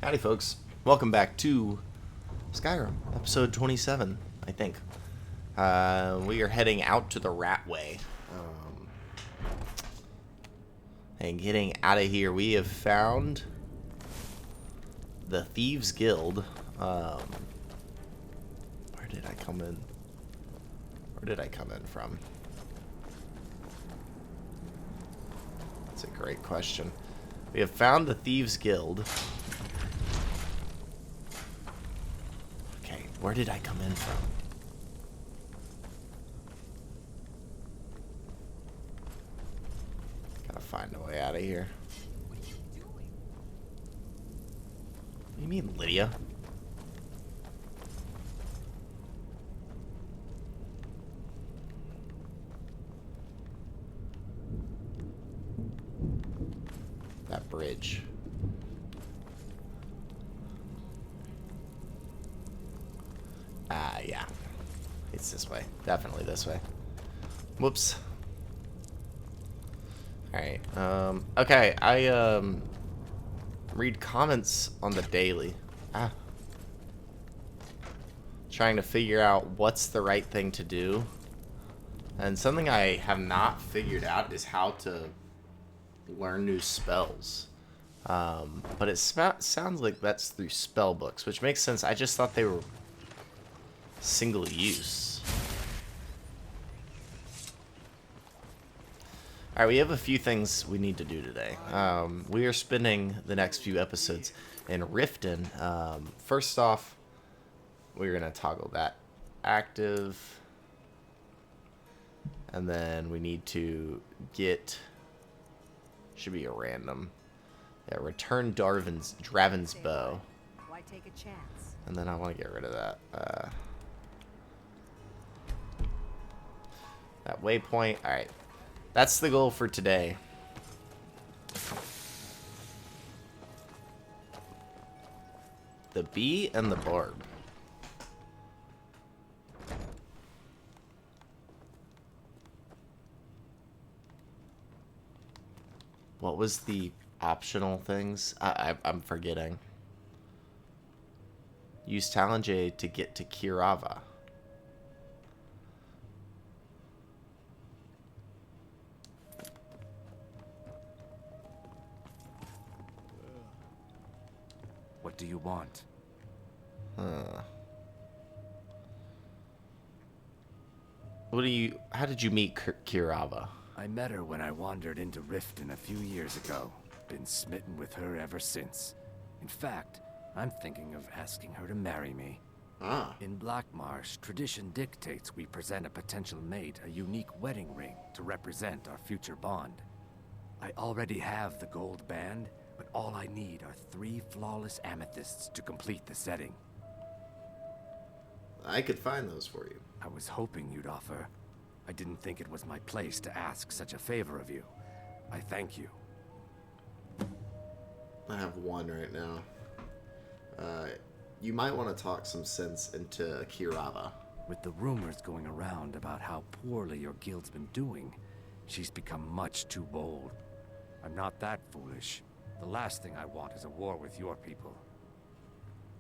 Howdy, folks. Welcome back to Skyrim, episode 27, I think. We are heading out to the Ratway. And getting out of here, we have found the Thieves Guild. Where did I come in? Where did I come in from? That's a great question. We have found the Thieves Guild. Okay, where did I come in from? Gotta find a way out of here. What are you doing? What do you mean, Lydia? That bridge. Yeah. It's this way. Definitely this way. Whoops. Alright, okay, I, read comments on the daily. Trying to figure out what's the right thing to do. And something I have not figured out is how to learn new spells. But it sounds like that's through spell books, which makes sense. I just thought they were single use. Alright, we have a few things we need to do today. We are spending the next few episodes in Riften. First off, we're going to toggle that active. And then we need to get... Should be a random. Yeah, return Draven's bow. Why take a chance? And then I want to get rid of that. That waypoint. Alright. That's the goal for today. The bee and the barb. What was the optional things? I'm forgetting. Use Talonjay to get to Kirava. What do you want? How did you meet Kirava? I met her when I wandered into Riften a few years ago. Been smitten with her ever since. In fact, I'm thinking of asking her to marry me. In Blackmarsh, tradition dictates we present a potential mate a unique wedding ring to represent our future bond. I already have the gold band, but all I need are 3 flawless amethysts to complete the setting. I could find those for you. I was hoping you'd offer. I didn't think it was my place to ask such a favor of you. I thank you. I have one right now. You might want to talk some sense into Kirava. With the rumors going around about how poorly your guild's been doing, she's become much too bold. I'm not that foolish. The last thing I want is a war with your people.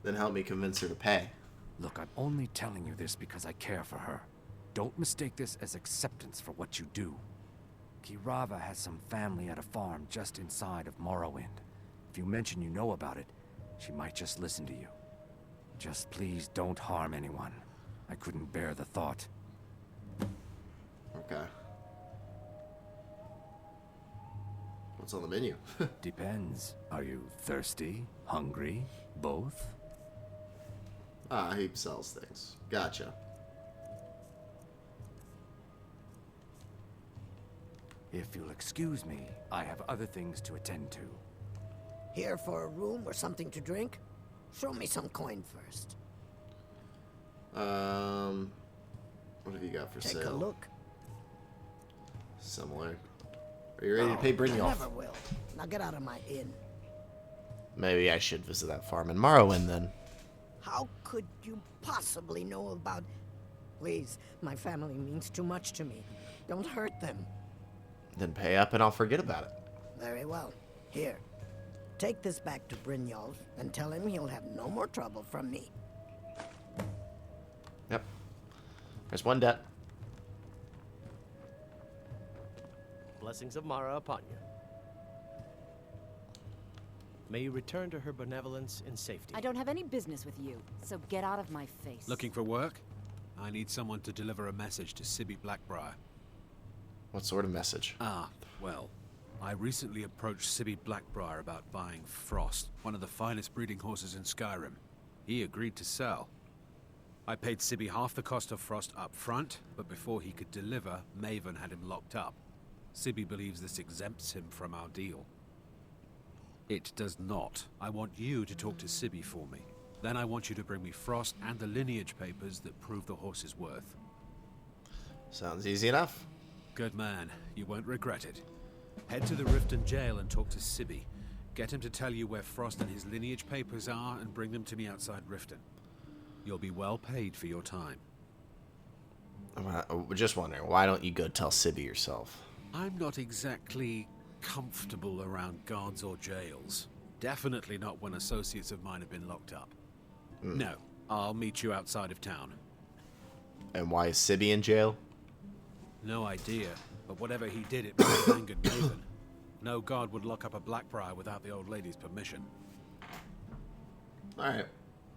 Then help me convince her to pay. Look, I'm only telling you this because I care for her. Don't mistake this as acceptance for what you do. Kirava has some family at a farm just inside of Morrowind. If you mention you know about it, she might just listen to you. Just please don't harm anyone. I couldn't bear the thought. Okay. What's on the menu? Depends. Are you thirsty? Hungry? Both? He sells things. Gotcha. If you'll excuse me, I have other things to attend to. Here for a room or something to drink? Show me some coin first. What have you got for Take sale? a look. Similar. Are you ready to pay Brynjolf? I never will. Now get out of my inn. Maybe I should visit that farm in Morrowind then. How could you possibly know about... Please, my family means too much to me. Don't hurt them. Then pay up and I'll forget about it. Very well. Here. Take this back to Brynjolf and tell him he'll have no more trouble from me. Yep. There's one debt. Blessings of Mara upon you. May you return to her benevolence in safety. I don't have any business with you, so get out of my face. Looking for work? I need someone to deliver a message to Sibby Blackbriar. What sort of message? Ah, well, I recently approached Sibby Blackbriar about buying Frost, one of the finest breeding horses in Skyrim. He agreed to sell. I paid Sibby half the cost of Frost up front, but before he could deliver, Maven had him locked up. Sibby believes this exempts him from our deal. It does not. I want you to talk to Sibby for me. Then I want you to bring me Frost and the lineage papers that prove the horse's worth. Sounds easy enough. Good man. You won't regret it. Head to the Riften jail and talk to Sibby. Get him to tell you where Frost and his lineage papers are and bring them to me outside Riften. You'll be well paid for your time. I'm just wondering, why don't you go tell Sibby yourself? I'm not exactly comfortable around guards or jails. Definitely not when associates of mine have been locked up. No, I'll meet you outside of town. And why is Sibby in jail? No idea, but whatever he did, it must have angered Maven. No guard would lock up a Blackbriar without the old lady's permission. Alright.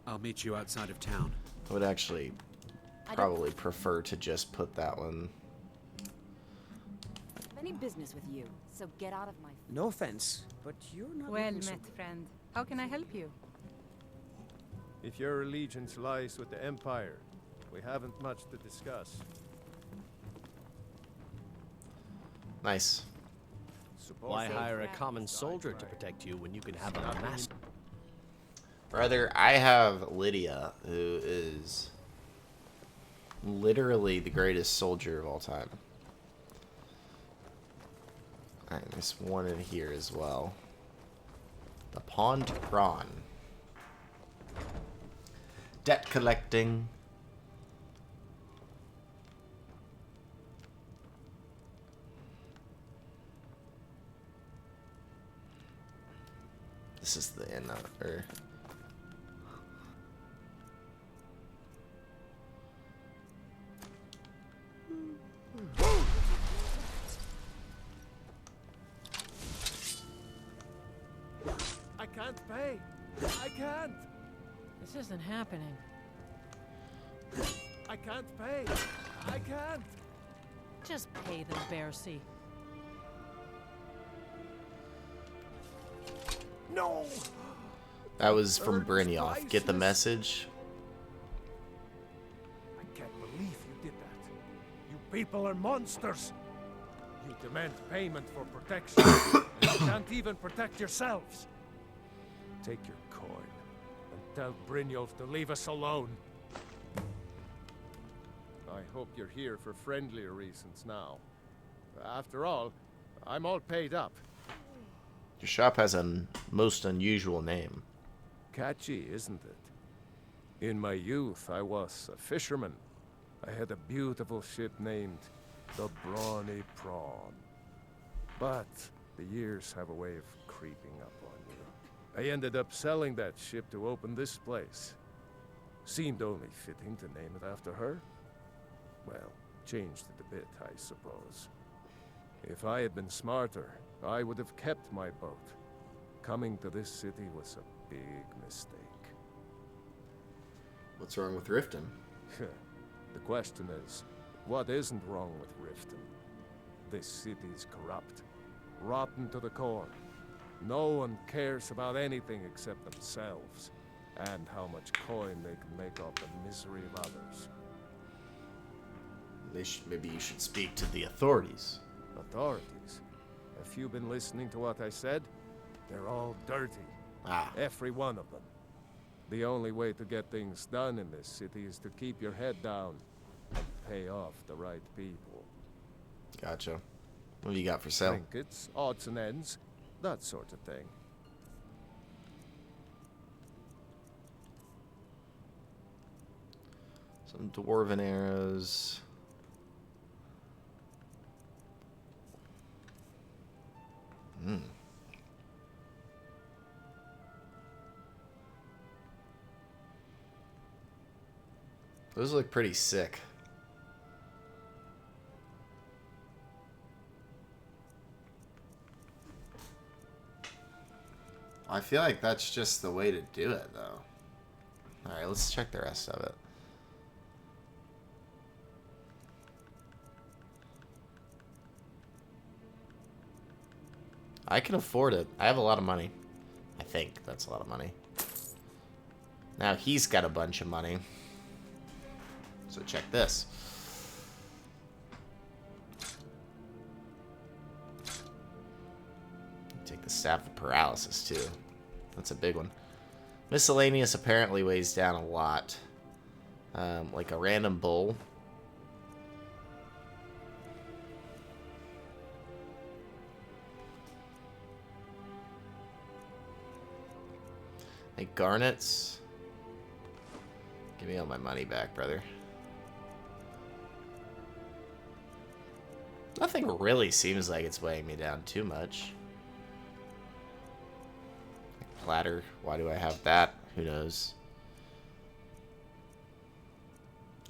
I'll meet you outside of town. I would actually probably prefer to just put that one. Any business with you, so get out of my. No offense, but you're not. Well looking so met, good. friend. How can I help you? If your allegiance lies with the Empire, we haven't much to discuss. Nice. Suppose Why so. hire a common soldier to protect you when you can have a master? Brother, I have Lydia, who is literally the greatest soldier of all time. Alright, there's one in here as well. The Pond Prawn. Debt collecting. This is the end of or I can't pay. I can't. This isn't happening. I can't pay. I can't. Just pay them, Bercy. No. that was from Earnest Brynjolf. Get the priceless. message? I can't believe you did that. You people are monsters. You demand payment for protection. And you can't even protect yourselves. Take your coin and tell Brynjolf to leave us alone. I hope you're here for friendlier reasons now. After all, I'm all paid up. Your shop has a most unusual name. Catchy, isn't it? In my youth, I was a fisherman. I had a beautiful ship named the Brawny Prawn. But the years have a way of creeping up on you. I ended up selling that ship to open this place. Seemed only fitting to name it after her. Well, changed it a bit, I suppose. If I had been smarter, I would have kept my boat. Coming to this city was a big mistake. What's wrong with Riften? The question is, what isn't wrong with Riften? This city's corrupt, rotten to the core. No one cares about anything except themselves, and how much coin they can make off the misery of others. Maybe you should speak to the authorities. Authorities? Have you been listening to what I said? They're all dirty. Ah, Every one of them. The only way to get things done in this city is to keep your head down and pay off the right people. gotcha. What do you got for sale? Trinkets, odds and ends, that sort of thing. Some dwarven arrows. Those look pretty sick. I feel like that's just the way to do it, though. Alright, let's check the rest of it. I can afford it. I have a lot of money. I think that's a lot of money. Now he's got a bunch of money. So check this. Take the Staff of Paralysis, too. That's a big one. Miscellaneous apparently weighs down a lot. Like a random bull. Like garnets. Give me all my money back, brother. Nothing really seems like it's weighing me down too much. Like platter. Why do I have that? Who knows?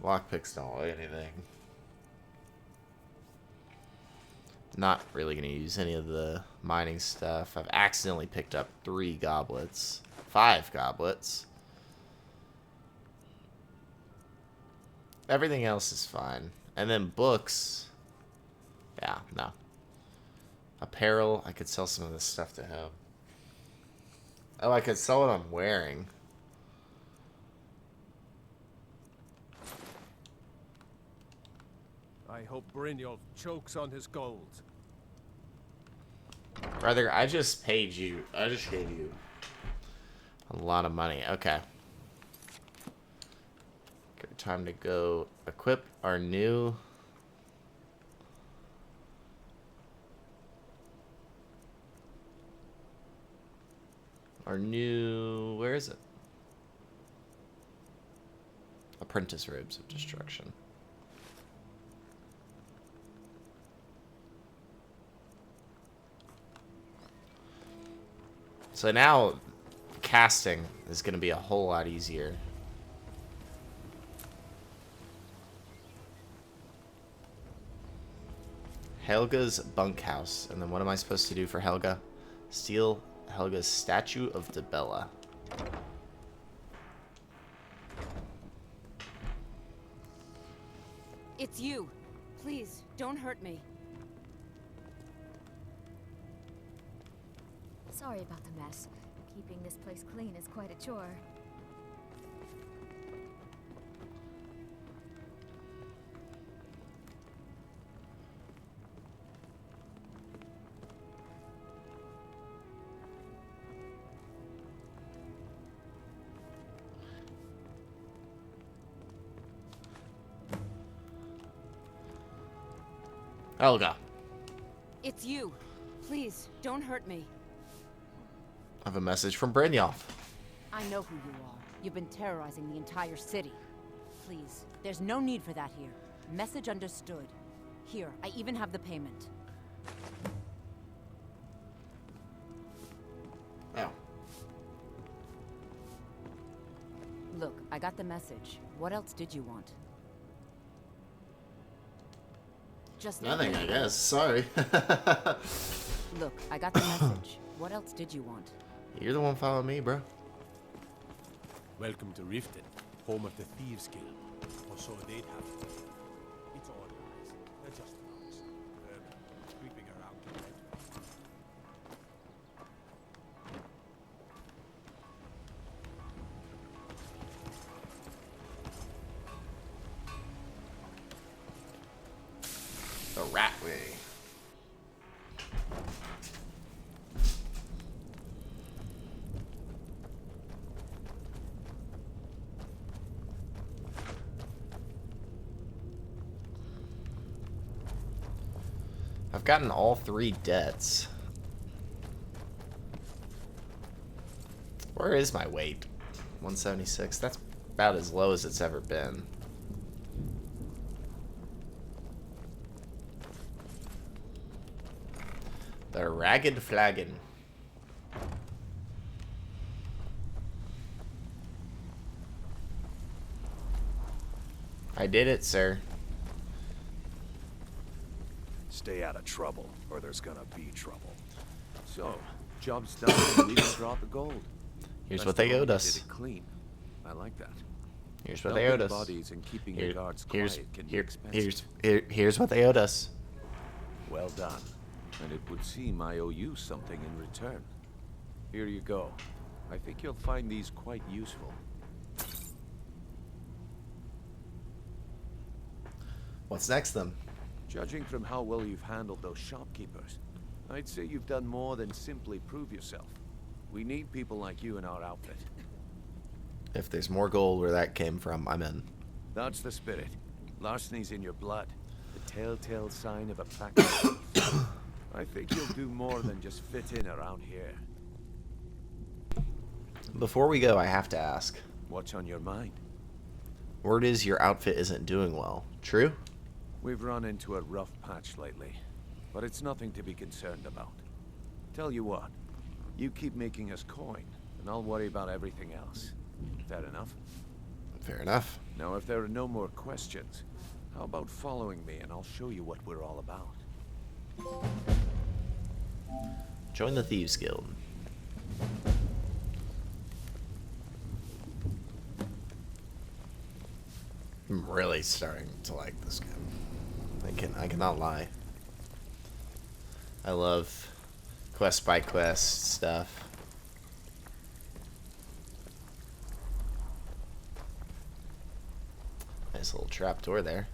Lockpicks don't weigh anything. Not really going to use any of the mining stuff. I've accidentally picked up 3 goblets. 5 goblets. Everything else is fine. And then books. Yeah, no. Apparel. I could sell some of this stuff to him. Oh, I could sell what I'm wearing. I hope Brynjolf chokes on his gold. Brother, I just paid you. I just gave you a lot of money. Okay. Good time to go equip our new... Where is it? Apprentice Robes of Destruction. So now casting is going to be a whole lot easier. Helga's bunkhouse. And then what am I supposed to do for Helga? Steal Helga's statue of Debella. It's you. Please, don't hurt me. Sorry about the mess. Keeping this place clean is quite a chore. Helga. It's you. Please, don't hurt me. I have a message from Brynjolf. I know who you are. You've been terrorizing the entire city. Please, there's no need for that here. Message understood. Here, I even have the payment. Oh. Look, I got the message. What else did you want? Just Nothing, I guess. Sorry. Look, I got the message. What else did you want? You're the one following me, bro. Welcome to Riften, home of the Thieves Guild. Or so they'd have it. It's all lies. They're just thugs. Creeping around the red. The rat way. I've gotten all 3 debts. Where is my weight? 176. That's about as low as it's ever been. The Ragged Flagon. I did it, sir. Stay out of trouble, or there's gonna be trouble. So, job's done and we can draw the gold. Here's Best what they of all, owed you us. did it clean. I like that. Here's what they Dumping owed us. bodies and keeping the guards quiet can be expensive. Here's what they owed us. Well done. And it would seem I owe you something in return. Here you go. I think you'll find these quite useful. What's next, then? Judging from how well you've handled those shopkeepers, I'd say you've done more than simply prove yourself. We need people like you in our outfit. If there's more gold where that came from, I'm in. That's the spirit. Larceny's in your blood. The telltale sign of a practical thief. I think you'll do more than just fit in around here. Before we go, I have to ask. What's on your mind? Word is your outfit isn't doing well. True? We've run into a rough patch lately, but it's nothing to be concerned about. Tell you what, you keep making us coin, and I'll worry about everything else. Fair enough? Fair enough. Now, if there are no more questions, how about following me and I'll show you what we're all about? Join the Thieves Guild. I'm really starting to like this game. I cannot lie. I love quest by quest stuff. Nice little trapdoor there.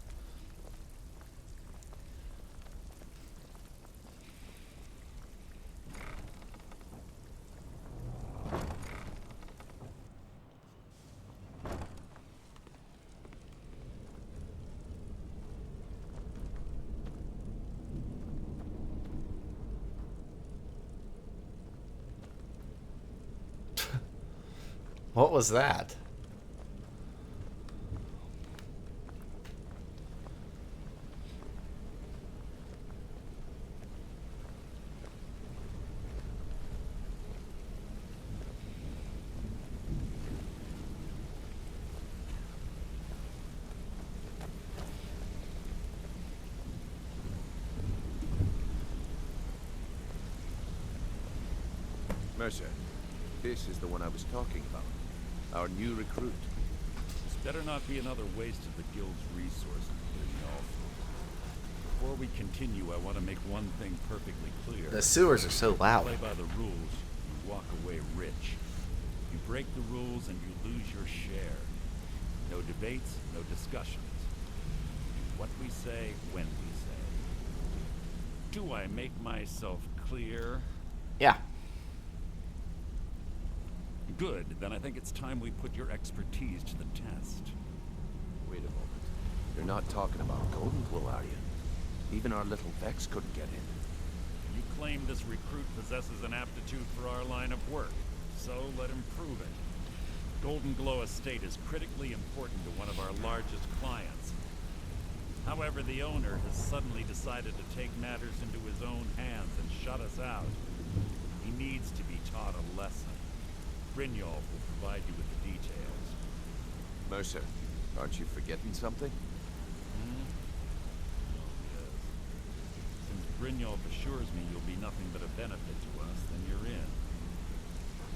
What was that? Mercer, this is the one I was talking about. Our new recruit. This better not be another waste of the guild's resources, y'all. Before we continue, I want to make one thing perfectly clear. The sewers are so loud. Play by the rules, you walk away rich. You break the rules and you lose your share. No debates, no discussions. What we say, when we say. Do I make myself clear? Yeah. Good, then I think it's time we put your expertise to the test. Wait a moment. You're not talking about Golden Glow, are you? Even our little Vex couldn't get in. You claim this recruit possesses an aptitude for our line of work, so let him prove it. Golden Glow Estate is critically important to one of our largest clients. However, the owner has suddenly decided to take matters into his own hands and shut us out. He needs to be taught a lesson. Brynjolf will provide you with the details. Mercer, aren't you forgetting something? Yes. Since Brynjolf assures me you'll be nothing but a benefit to us, then you're in.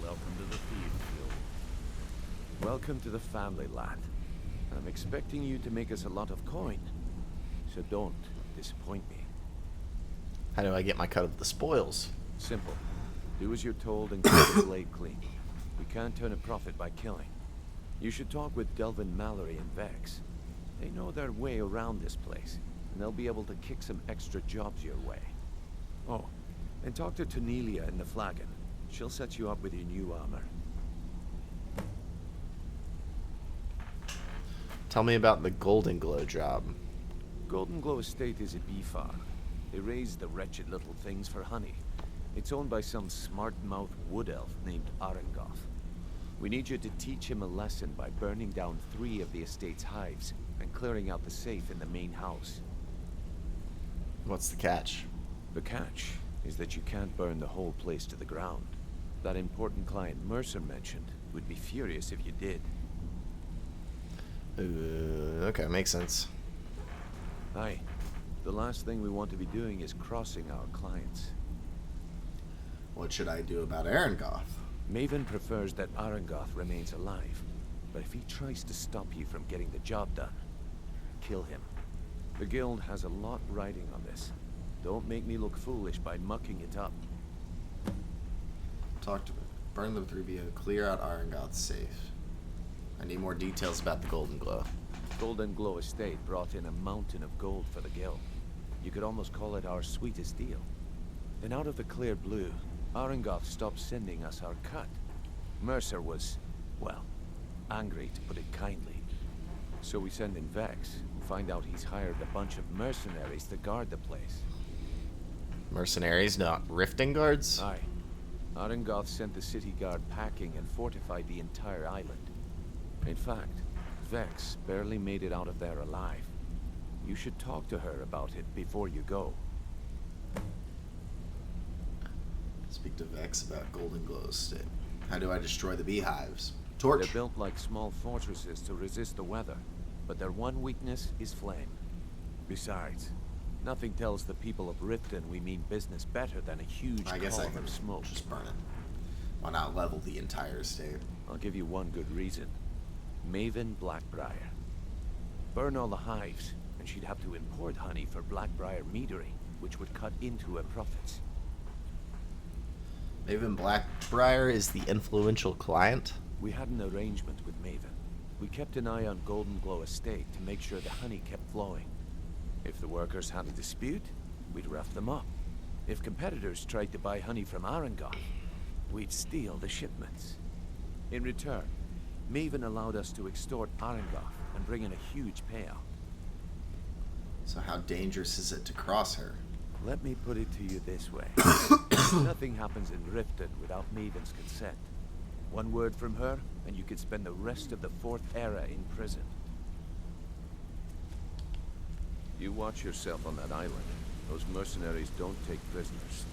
Welcome to the Thieves Guild. Welcome to the family, lad. I'm expecting you to make us a lot of coin. So don't disappoint me. How do I get my cut of the spoils? Simple. Do as you're told and keep the blade clean. We can't turn a profit by killing. You should talk with Delvin Mallory and Vex. They know their way around this place, and they'll be able to kick some extra jobs your way. Oh, and talk to Tanelia in the Flagon. She'll set you up with your new armor. Tell me about the Golden Glow job. Golden Glow Estate is a bee farm. They raise the wretched little things for honey. It's owned by some smart-mouthed wood elf named Arengoth. We need you to teach him a lesson by burning down 3 of the estate's hives and clearing out the safe in the main house. What's the catch? The catch is that you can't burn the whole place to the ground. That important client Mercer mentioned would be furious if you did. Okay, makes sense. Aye. The last thing we want to be doing is crossing our clients. What should I do about Arangoth? Maven prefers that Arangoth remains alive, but if he tries to stop you from getting the job done, kill him. The guild has a lot riding on this. Don't make me look foolish by mucking it up. Talk to me. Burn the 3BO. Clear out Arangoth's safe. I need more details about the Golden Glow. Golden Glow Estate brought in a mountain of gold for the guild. You could almost call it our sweetest deal. Then out of the clear blue, Arangoth stopped sending us our cut. Mercer was, well, angry to put it kindly. So we send in Vex, and find out he's hired a bunch of mercenaries to guard the place. Mercenaries, not rifting guards? Aye. Arangoth sent the city guard packing and fortified the entire island. In fact, Vex barely made it out of there alive. You should talk to her about it before you go. Speak to Vex about Golden Glow Estate. How do I destroy the beehives? Torch. They're built like small fortresses to resist the weather, but their one weakness is flame. Besides, nothing tells the people of Riften we mean business better than a huge column of smoke. Just burn it. Why not level the entire estate? I'll give you one good reason. Maven Blackbriar. Burn all the hives, and she'd have to import honey for Blackbriar meadery, which would cut into her profits. Maven Blackbriar is the influential client? We had an arrangement with Maven. We kept an eye on Golden Glow Estate to make sure the honey kept flowing. If the workers had a dispute, we'd rough them up. If competitors tried to buy honey from Arangoth, we'd steal the shipments. In return, Maven allowed us to extort Arangoth and bring in a huge payout. So how dangerous is it to cross her? Let me put it to you this way. Nothing happens in Riften without Maven's consent. One word from her, and you could spend the rest of the Fourth Era in prison. You watch yourself on that island. Those mercenaries don't take prisoners.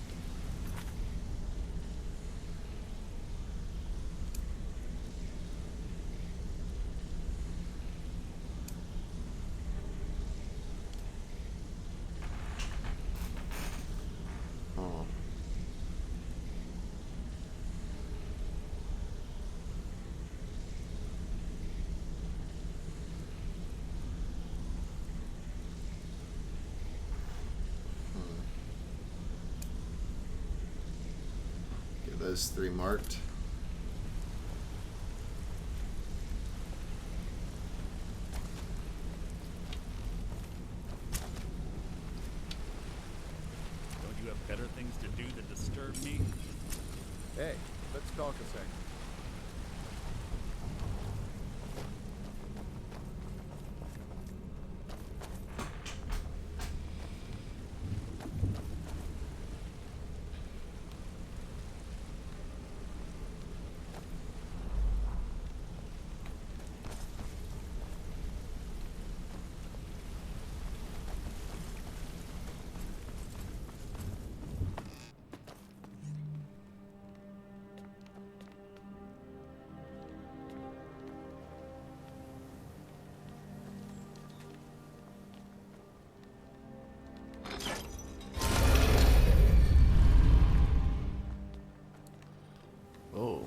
Those three marked. Don't you have better things to do than disturb me? Hey, let's talk a sec. Oh.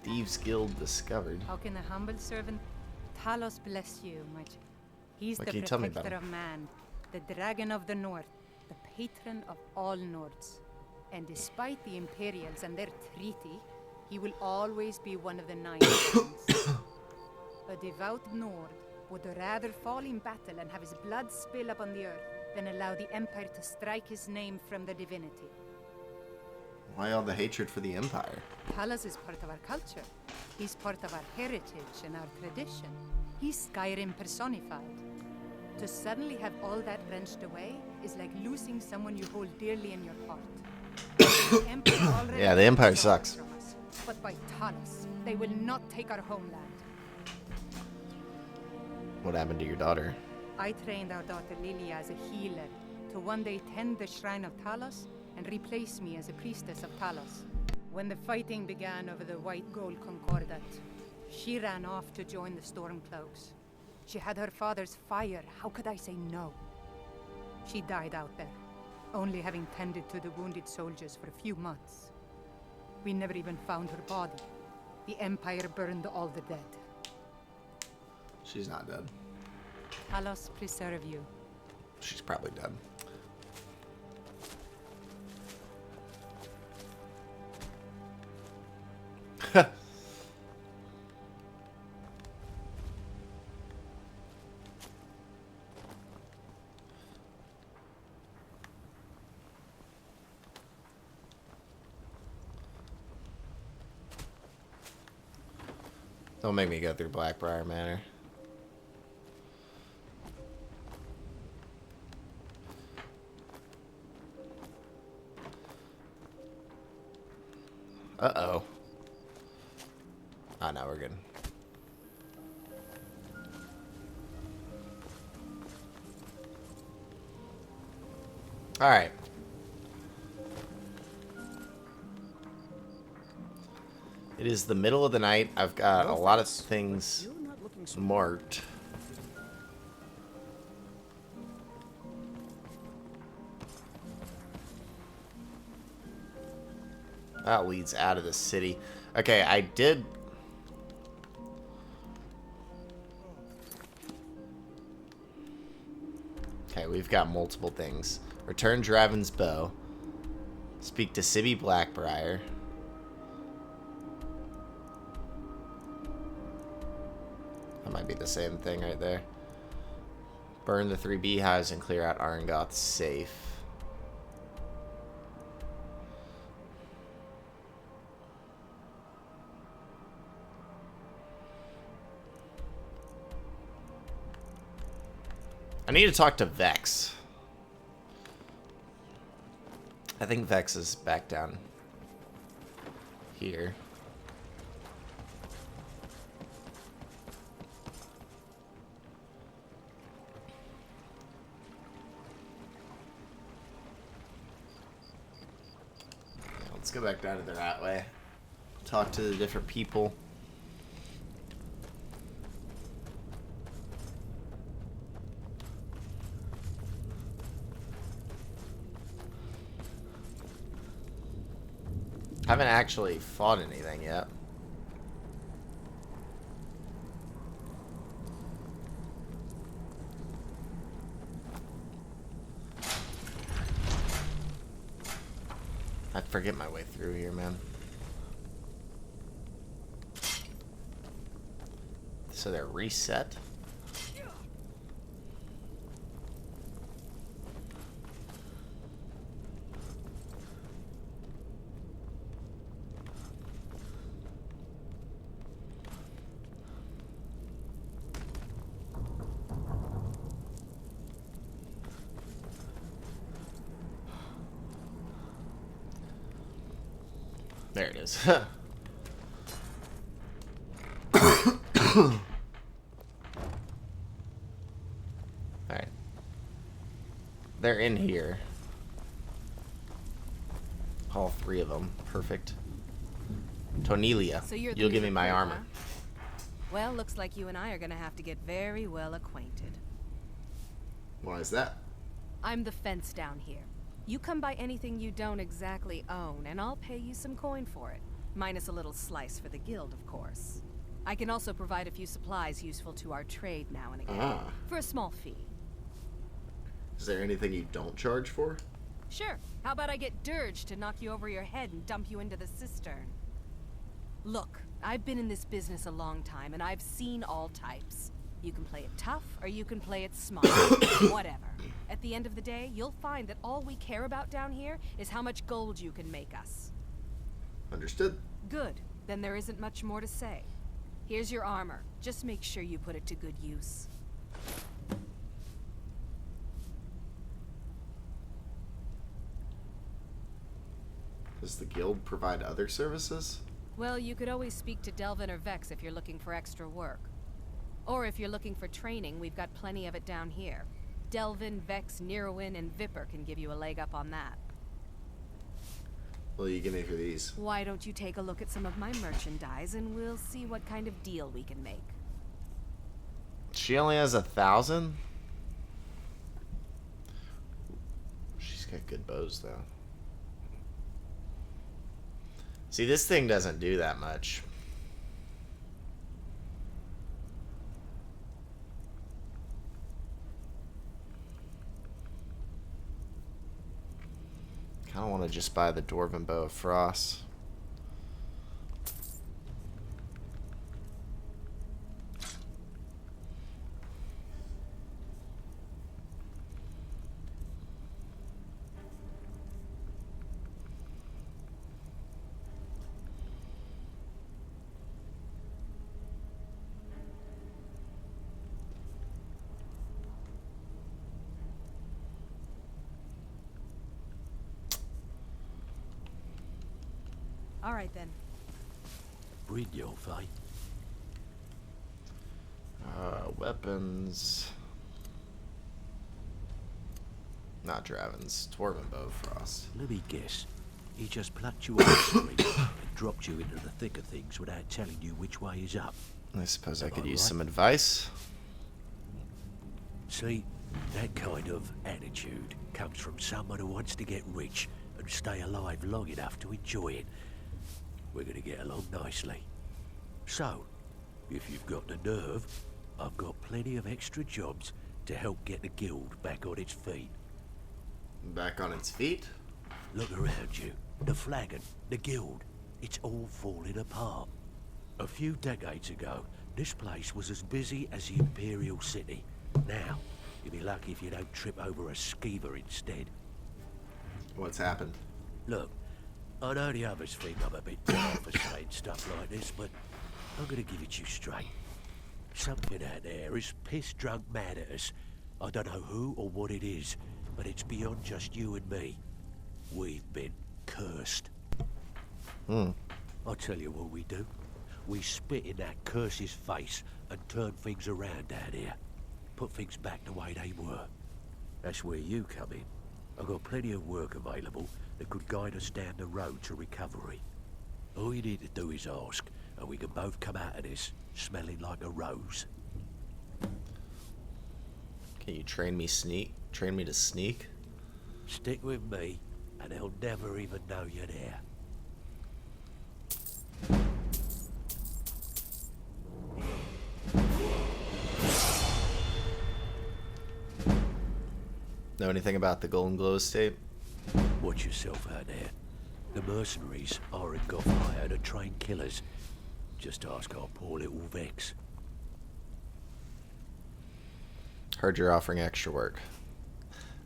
Thieves Guild discovered. How can a humble servant Talos bless you, my child? He's What the can you tell me about protector him? of man, the dragon of the north, the patron of all Nords. And despite the Imperials and their treaty, he will always be one of the Nine Sons. A devout Nord would rather fall in battle and have his blood spill upon the earth than allow the Empire to strike his name from the divinity. Why all the hatred for the Empire? Talos is part of our culture. He's part of our heritage and our tradition. He's Skyrim personified. To suddenly have all that wrenched away is like losing someone you hold dearly in your heart. The Empire already Yeah, the Empire took sucks. from us, but by Talos, they will not take our homeland. What happened to your daughter? I trained our daughter Lilia as a healer to one day tend the shrine of Talos and replace me as a priestess of Talos. When the fighting began over the White Gold Concordat, she ran off to join the Stormcloaks. She had her father's fire. How could I say no? She died out there, only having tended to the wounded soldiers for a few months. We never even found her body. The Empire burned all the dead. She's not dead. Talos preserve you. She's probably dead. Don't make me go through Blackbriar Manor. Uh-oh. Oh, no, we're good. Alright. It is the middle of the night. I've got a lot of things marked. That leads out of the city. Okay, I did... Okay, we've got multiple things. Return Draven's bow. Speak to Sibby Blackbriar. That might be the same thing right there. Burn the 3 beehives and clear out Arangoth's safe. I need to talk to Vex. I think Vex is back down here. Let's go back down to the rat way. Talk to the different people. Haven't actually fought anything yet. I forget my way through here, man. So they're reset? There it is. Alright. They're in here. All 3 of them. Perfect. Tonelia, So you'll give me my recruit, armor. huh? Well, looks like you and I are gonna have to get very well acquainted. Why is that? I'm the fence down here. You come by anything you don't exactly own, and I'll pay you some coin for it. Minus a little slice for the guild, of course. I can also provide a few supplies useful to our trade now and again. For a small fee. Is there anything you don't charge for? Sure. How about I get Dirge to knock you over your head and dump you into the cistern? Look, I've been in this business a long time, and I've seen all types. You can play it tough, or you can play it smart. Whatever. At the end of the day, you'll find that all we care about down here is how much gold you can make us. Understood. Good. Then there isn't much more to say. Here's your armor. Just make sure you put it to good use. Does the guild provide other services? Well, you could always speak to Delvin or Vex if you're looking for extra work. Or if you're looking for training, we've got plenty of it down here. Delvin, Vex, Nirwin, and Vipper can give you a leg up on that. will you give me for these? Why don't you take a look at some of my merchandise and we'll see what kind of deal we can make. She only has 1,000? She's got good bows, though. See, this thing doesn't do that much. I don't want to just buy the Dwarven Bow of Frost. All right, then. Bring your fight. Weapons. Not Dravens. Dwarven Bow of Frost. Let me guess. He just plucked you out of the ring and dropped you into the thick of things without telling you which way is up. I suppose I could use some advice. See, that kind of attitude comes from someone who wants to get rich and stay alive long enough to enjoy it. We're gonna get along nicely. So, if you've got the nerve, I've got plenty of extra jobs to help get the guild back on its feet. Back on its feet? Look around you. The flagon, the guild, it's all falling apart. A few decades ago, this place was as busy as the Imperial City. Now, you'll be lucky if you don't trip over a skeever instead. What's happened? Look, I know the others think I'm a bit down for saying stuff like this, but I'm gonna give it to you straight. Something out there is piss-drunk mad at us. I don't know who or what it is, but it's beyond just you and me. We've been cursed. I'll tell you what we do. We spit in that curse's face and turn things around down here. Put things back the way they were. That's where you come in. I've got plenty of work available that could guide us down the road to recovery. All you need to do is ask, and we can both come out of this smelling like a rose. Can you train me to sneak? Stick with me, and they'll never even know you're there. Know anything about the Golden Glow estate? Watch yourself out there. The mercenaries aren't got hired to train killers. Just ask our poor little Vex. Heard you're offering extra work.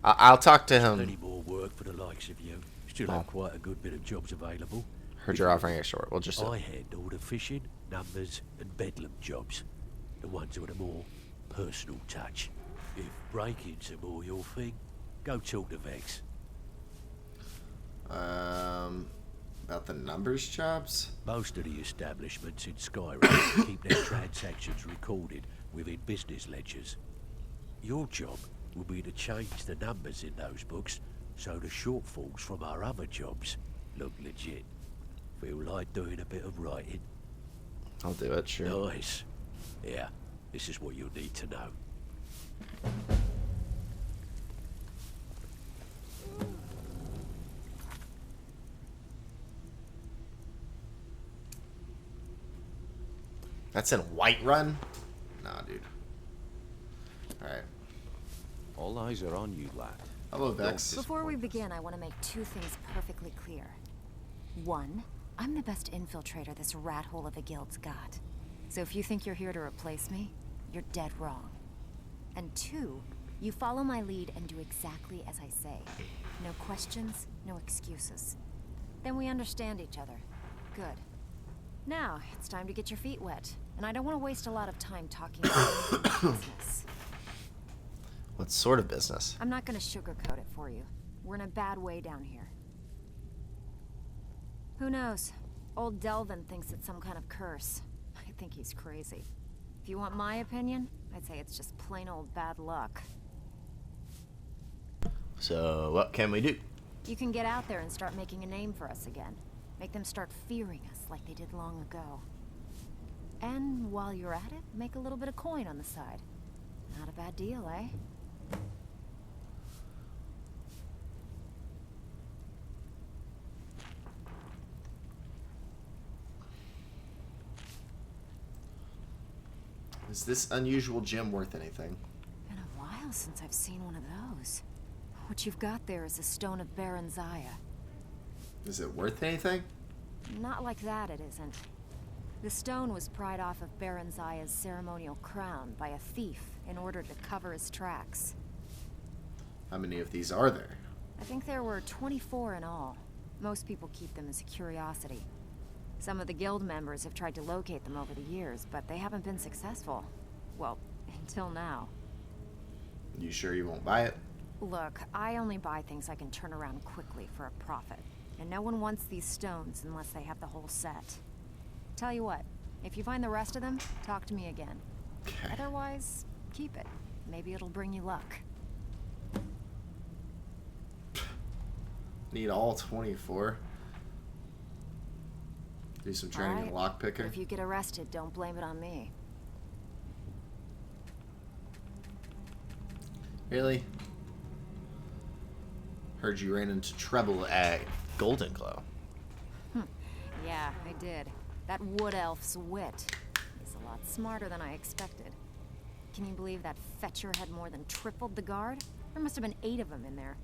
I'll talk to him. Plenty more work for the likes of you. Still have quite a good bit of jobs available. Heard you're offering extra work. We'll just. I handle the fishing, numbers, and bedlam jobs. The ones with a more personal touch. If break-ins are more your thing, go talk to Vex. About the numbers jobs? Most of the establishments in Skyrim keep their transactions recorded within business ledgers. Your job will be to change the numbers in those books so the shortfalls from our other jobs look legit. Feel like doing a bit of writing? I'll do it, sure. Nice. Yeah, this is what you'll need to know. That's in Whiterun? Nah, dude. Alright. All eyes are on you, lad. Hello, Vex. Before we begin, I want to make two things perfectly clear. One, I'm the best infiltrator this rat hole of a guild's got. So if you think you're here to replace me, you're dead wrong. And two, you follow my lead and do exactly as I say. No questions, no excuses. Then we understand each other. Good. Now, it's time to get your feet wet. And I don't want to waste a lot of time talking about business. What sort of business? I'm not going to sugarcoat it for you. We're in a bad way down here. Who knows? Old Delvin thinks it's some kind of curse. I think he's crazy. If you want my opinion, I'd say it's just plain old bad luck. So, what can we do? You can get out there and start making a name for us again. Make them start fearing us like they did long ago. And while you're at it, make a little bit of coin on the side. Not a bad deal, eh? Is this unusual gem worth anything? Been a while since I've seen one of those. What you've got there is a stone of Baron Zaya. Is it worth anything? Not like that, it isn't. The stone was pried off of Baron Zaya's ceremonial crown by a thief in order to cover his tracks. How many of these are there? I think there were 24 in all. Most people keep them as a curiosity. Some of the guild members have tried to locate them over the years, but they haven't been successful. Well, until now. You sure you won't buy it? Look, I only buy things I can turn around quickly for a profit. And no one wants these stones unless they have the whole set. Tell you what, if you find the rest of them, talk to me again. Okay. Otherwise, keep it. Maybe it'll bring you luck. Need all 24. Do some training in lockpicking. If you get arrested, don't blame it on me. Really? Heard you ran into trouble at Golden Glow. Yeah, I did. That wood elf's wit is a lot smarter than I expected. Can you believe that fetcher had more than tripled the guard? There must have been 8 of them in there.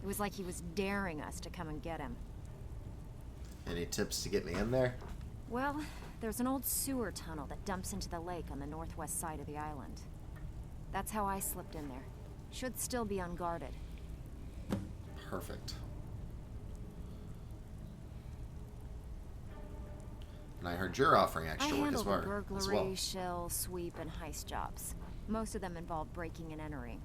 It was like he was daring us to come and get him. Any tips to get me in there? Well, there's an old sewer tunnel that dumps into the lake on the northwest side of the island. That's how I slipped in there. Should still be unguarded. Perfect. And I heard you're offering extra work as well. I handle the burglary, shell, sweep, and heist jobs. Most of them involve breaking and entering.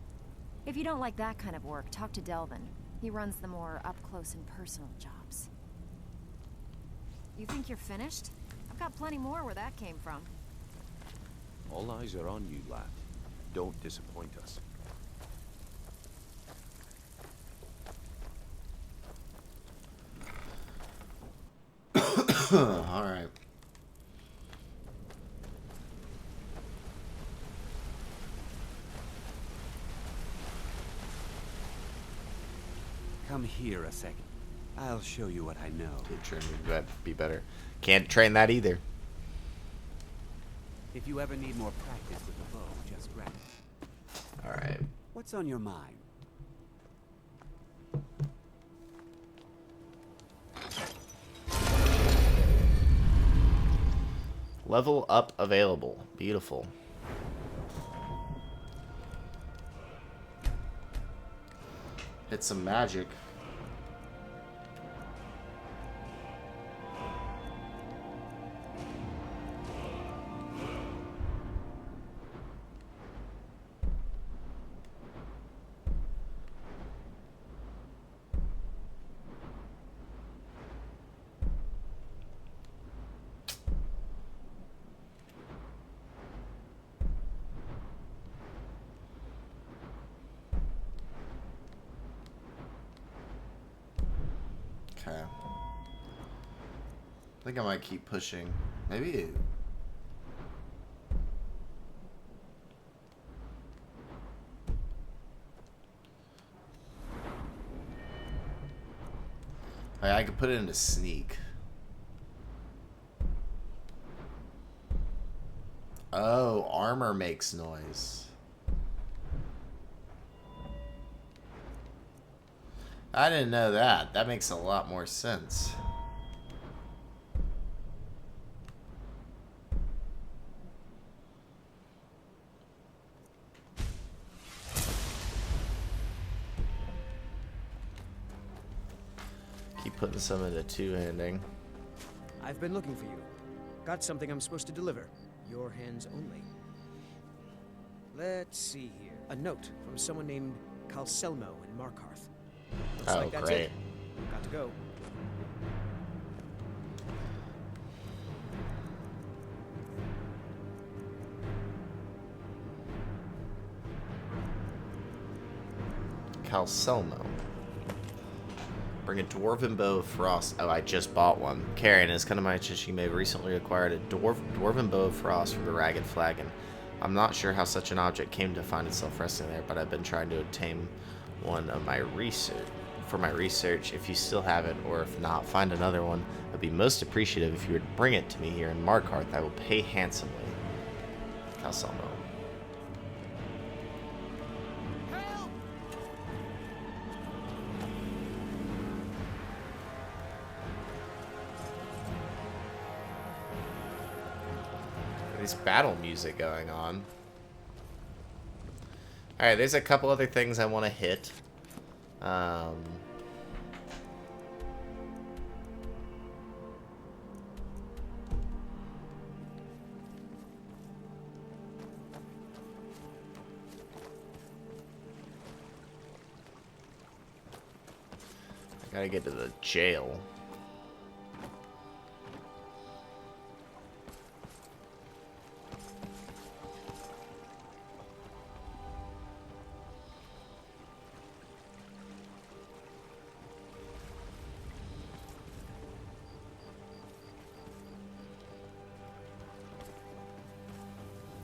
If you don't like that kind of work, talk to Delvin. He runs the more up-close and personal jobs. You think you're finished? I've got plenty more where that came from. All eyes are on you, lad. Don't disappoint us. All right. Come here a second. I'll show you what I know. Good training would be better. Can't train that either. If you ever need more practice with the bow, just grab it. All right. What's on your mind? Level up available. Beautiful. Hit some magic. Okay. I think I might keep pushing. Maybe. I could put it into sneak. Oh, armor makes noise. I didn't know that. That makes a lot more sense. Keep putting some into two-handing. I've been looking for you. Got something I'm supposed to deliver. Your hands only. Let's see here. A note from someone named Calselmo in Markarth. Looks like that's great. it. Got to go. Calselmo. Bring a Dwarven Bow of Frost. Oh, I just bought one. Karen, as Kanamachi, she may have recently acquired a Dwarven Bow of Frost from the Ragged Flagon. I'm not sure how such an object came to find itself resting there, but I've been trying to obtain one of my research. For my research, if you still have it, or if not, find another one. I'd be most appreciative if you would bring it to me here in Markarth. I will pay handsomely. Calcelmo. There's battle music going on. Alright, there's a couple other things I want to hit. I gotta get to the jail.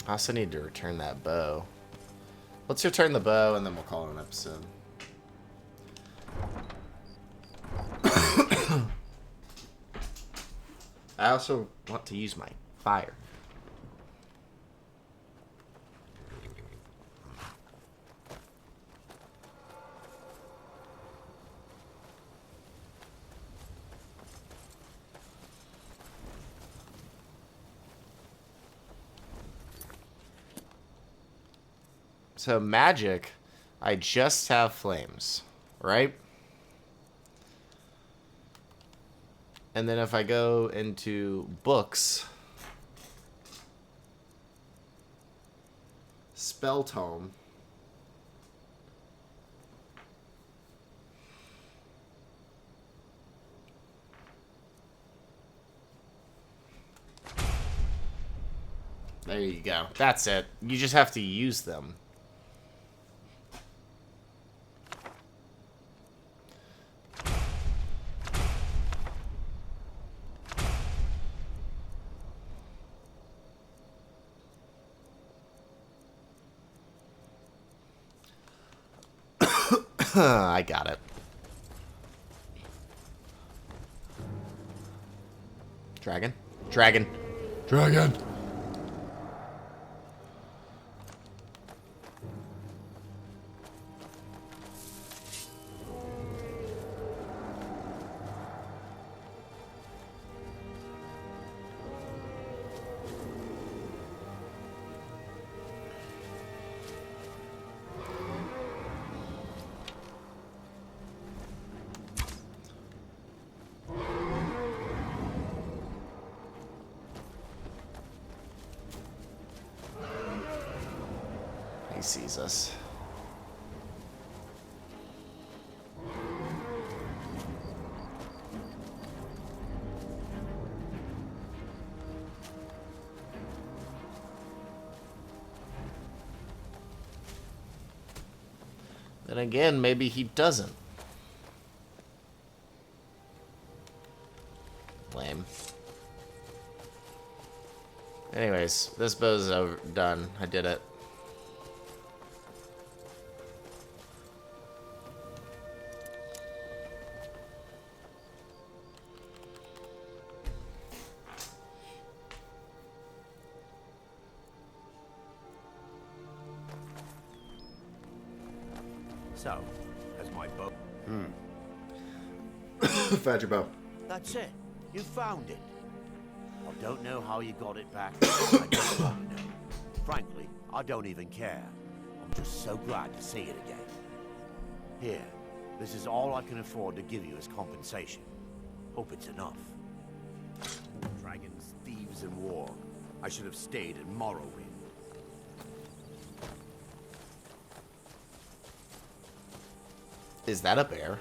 I also need to return that bow. Let's return the bow and then we'll call it an episode. I also want to use my fire. So magic, I just have flames, right? And then if I go into books, spell tome, there you go. That's it. You just have to use them. I got it. Dragon? Dragon. Dragon! He sees us. Then again, maybe he doesn't. Lame. Anyways, this bow's over, done. I did it. So, has my bow... Found your bow. That's it. You found it. I don't know how you got it back. I don't want to know. Frankly, I don't even care. I'm just so glad to see it again. Here, this is all I can afford to give you as compensation. Hope it's enough. Dragons, thieves, and war. I should have stayed in Morrowind. Is that a bear?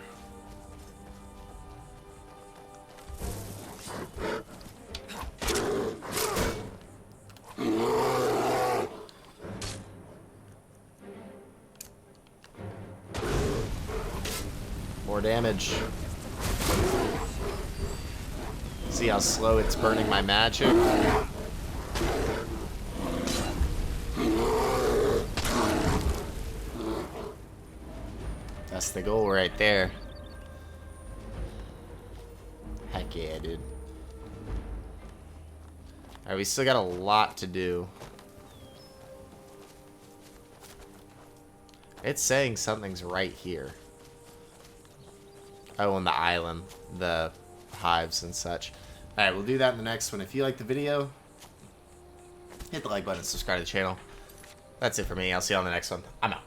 More damage. See how slow it's burning my magic? That's the goal right there. Heck yeah, dude. Alright, we still got a lot to do. It's saying something's right here. Oh, on the island. The hives and such. Alright, we'll do that in the next one. If you like the video, hit the like button, subscribe to the channel. That's it for me. I'll see you on the next one. I'm out.